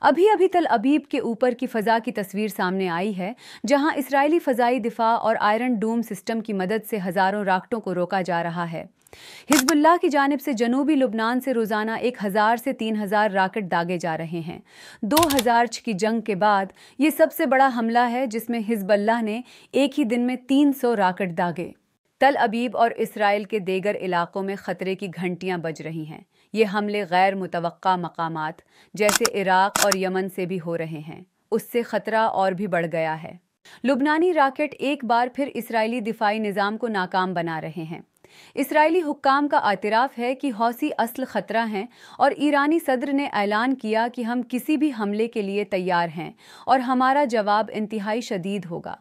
अभी अभी तल अबीब के ऊपर की फ़ज़ा की तस्वीर सामने आई है, जहां इसराइली फ़ज़ाई दिफा और आयरन डोम सिस्टम की मदद से हज़ारों रॉकेटों को रोका जा रहा है। हिज़्बुल्लाह की जानिब से जनूबी लुबनान से रोज़ाना 1000 से 3000 रॉकेट दागे जा रहे हैं। 2006 की जंग के बाद ये सबसे बड़ा हमला है जिसमें हिज़्बुल्लाह ने एक ही दिन में 300 रॉकेट दागे। तल अबीब और इसराइल के देगर इलाकों में खतरे की घंटियां बज रही हैं। ये हमले गैर मुतवक्का मकामात जैसे इराक और यमन से भी हो रहे हैं। उससे खतरा और भी बढ़ गया है। लुबनानी रॉकेट एक बार फिर इसराइली दिफाई निज़ाम को नाकाम बना रहे हैं। इसराइली हुक्काम का एतराफ़ है कि हौसी असल खतरा हैं और ईरानी सदर ने ऐलान किया कि हम किसी भी हमले के लिए तैयार हैं और हमारा जवाब इंतहाई शदीद होगा।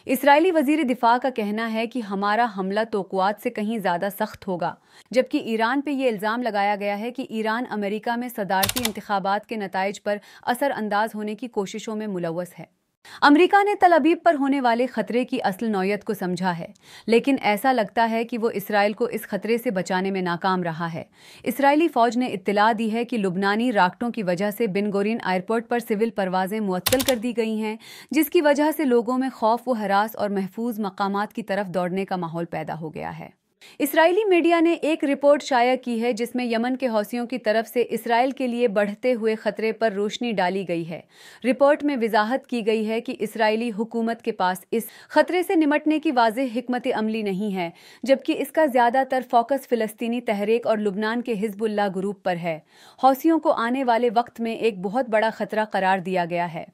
इसराइली वज़ीर दिफा का कहना है कि हमारा हमला तोक़ुआत से कहीं ज़्यादा सख्त होगा, जबकि ईरान पे ये इल्ज़ाम लगाया गया है कि ईरान अमेरिका में सदारती इंतखाबात के नताइज पर असर अंदाज होने की कोशिशों में मुलव्वस है। अमेरिका ने तल अबीब पर होने वाले खतरे की असल नौयत को समझा है, लेकिन ऐसा लगता है कि वो इसराइल को इस खतरे से बचाने में नाकाम रहा है। इसराइली फ़ौज ने इत्तला दी है कि लुबनानी रॉकेटों की वजह से बिन गुरियन एयरपोर्ट पर सिविल परवाज़ें मुअत्तल कर दी गई हैं, जिसकी वजह से लोगों में खौफ व हरास और महफूज मकामात की तरफ दौड़ने का माहौल पैदा हो गया है। इसराइली मीडिया ने एक रिपोर्ट शाया की है जिसमें यमन के हौसियों की तरफ से इसराइल के लिए बढ़ते हुए खतरे पर रोशनी डाली गई है। रिपोर्ट में वजाहत की गई है कि इसराइली हुकूमत के पास इस खतरे से निमटने की वाज़ेह हिकमत अमली नहीं है, जबकि इसका ज़्यादातर फोकस फ़िलिस्तीनी तहरीक और लुबनान के हिज़्बुल्लाह ग्रुप पर है। हौसियों को आने वाले वक्त में एक बहुत बड़ा खतरा करार दिया गया है।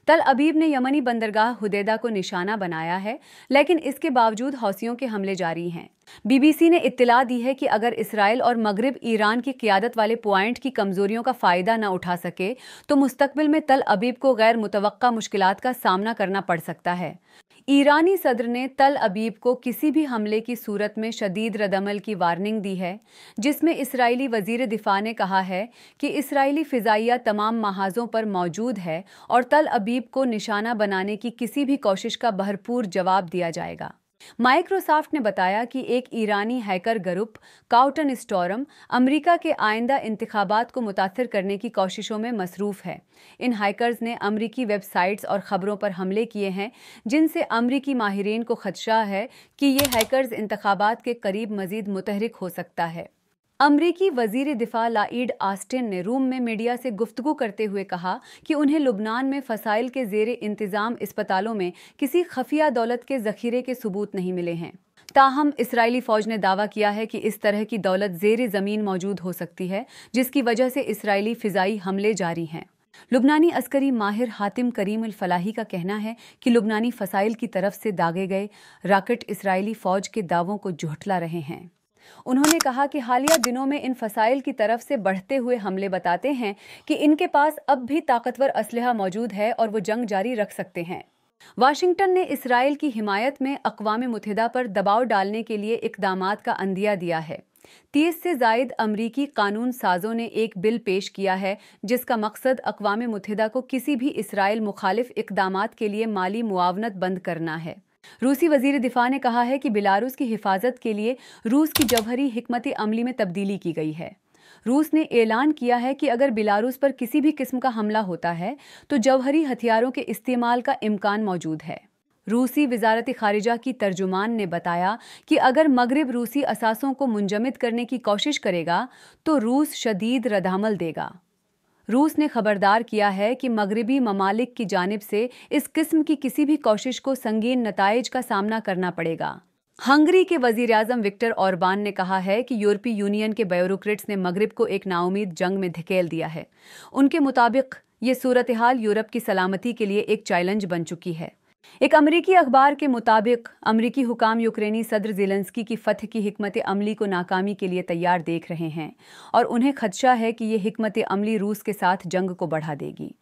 तल अबीब ने यमनी बंदरगाह हुदैदा को निशाना बनाया है, लेकिन इसके बावजूद हौसियों के हमले जारी हैं। बीबीसी ने इत्तला दी है कि अगर इसराइल और मगरिब ईरान की क़ियादत वाले पॉइंट की कमज़ोरियों का फ़ायदा न उठा सके तो मुस्तकबिल में तल अबीब को गैर मुतवक्का मुश्किलात का सामना करना पड़ सकता है। ईरानी सदर ने तल अबीब को किसी भी हमले की सूरत में शदीद रद्दअमल की वार्निंग दी है, जिसमें इसराइली वज़ीर दिफा ने कहा है कि इसराइली फ़िज़ाइया तमाम महाज़ों पर मौजूद है और तल अबीब को निशाना बनाने की किसी भी कोशिश का भरपूर जवाब दिया जाएगा। माइक्रोसॉफ्ट ने बताया कि एक ईरानी hacker group crouton storm America के आइंदा इंतखाबात को मुतासर करने की कोशिशों में मसरूफ़ है। इन हैकर्स ने अमेरिकी वेबसाइट्स और ख़बरों पर हमले किए हैं, जिनसे अमेरिकी माहिरीन को खदशा है कि ये हैकर्स इंतखाबात के करीब मज़ीद मुतहरिक हो सकता है। अमरीकी वज़ीर दिफा लॉयड ऑस्टिन ने रूम में मीडिया से गुफ्तगू करते हुए कहा कि उन्हें लुबनान में फ़साइल के ज़ेरे इंतज़ाम अस्पतालों में किसी खफिया दौलत के ज़ख़ीरे के सबूत नहीं मिले हैं। ताहम इसराइली फ़ौज ने दावा किया है कि इस तरह की दौलत ज़ेरे ज़मीन मौजूद हो सकती है, जिसकी वजह से इसराइली फ़िज़ाई हमले जारी हैं। लुबनानी अस्करी माहिर हातिम करीम अल फलाही का कहना है कि लुबनानी फ़साइल की तरफ से दागे गए रॉकेट इसराइली फ़ौज के दावों को झुठला रहे हैं। उन्होंने कहा कि हालिया दिनों में इन फ़साइल की तरफ से बढ़ते हुए हमले बताते हैं कि इनके पास अब भी ताकतवर असलहा मौजूद है और वो जंग जारी रख सकते हैं। वाशिंगटन ने इसराइल की हिमायत में अक़वाम मुत्तहिदा पर दबाव डालने के लिए इक़दामात का अंदिया दिया है। 30 से ज़ायद अमरीकी कानून साजों ने एक बिल पेश किया है जिसका मकसद अक़वाम मुत्तहिदा को किसी भी इसराइल मुखालिफ इक़दामात के लिए माली मुआवनत बंद करना है। रूसी वज़ीर दिफा ने कहा है कि बेलारूस की हिफाजत के लिए रूस की जौहरी हिकमत अमली में तब्दीली की गई है। रूस ने ऐलान किया है कि अगर बेलारूस पर किसी भी किस्म का हमला होता है तो जौहरी हथियारों के इस्तेमाल का इम्कान मौजूद है। रूसी वज़ारत ख़ारिजा की तर्जुमान ने बताया कि अगर मगरिब रूसी असासों को मुंजमद करने की कोशिश करेगा तो रूस शदीद रद्दअमल देगा। रूस ने खबरदार किया है कि मगरिबी ममालिक की जानिब से इस किस्म की किसी भी कोशिश को संगीन नताइज का सामना करना पड़ेगा। हंगरी के वज़ीर आज़म विक्टर ऑरबान ने कहा है कि यूरोपीय यूनियन के ब्यूरोक्रेट्स ने मगरिब को एक नाउमीद जंग में धकेल दिया है। उनके मुताबिक ये सूरत हाल यूरोप की सलामती के लिए एक चैलेंज बन चुकी है। एक अमरीकी अखबार के मुताबिक अमरीकी हुकाम यूक्रेनी सदर ज़ेलेंस्की की फ़तह की हिकमत अमली को नाकामी के लिए तैयार देख रहे हैं और उन्हें खदशा है कि ये हिकमत अमली रूस के साथ जंग को बढ़ा देगी।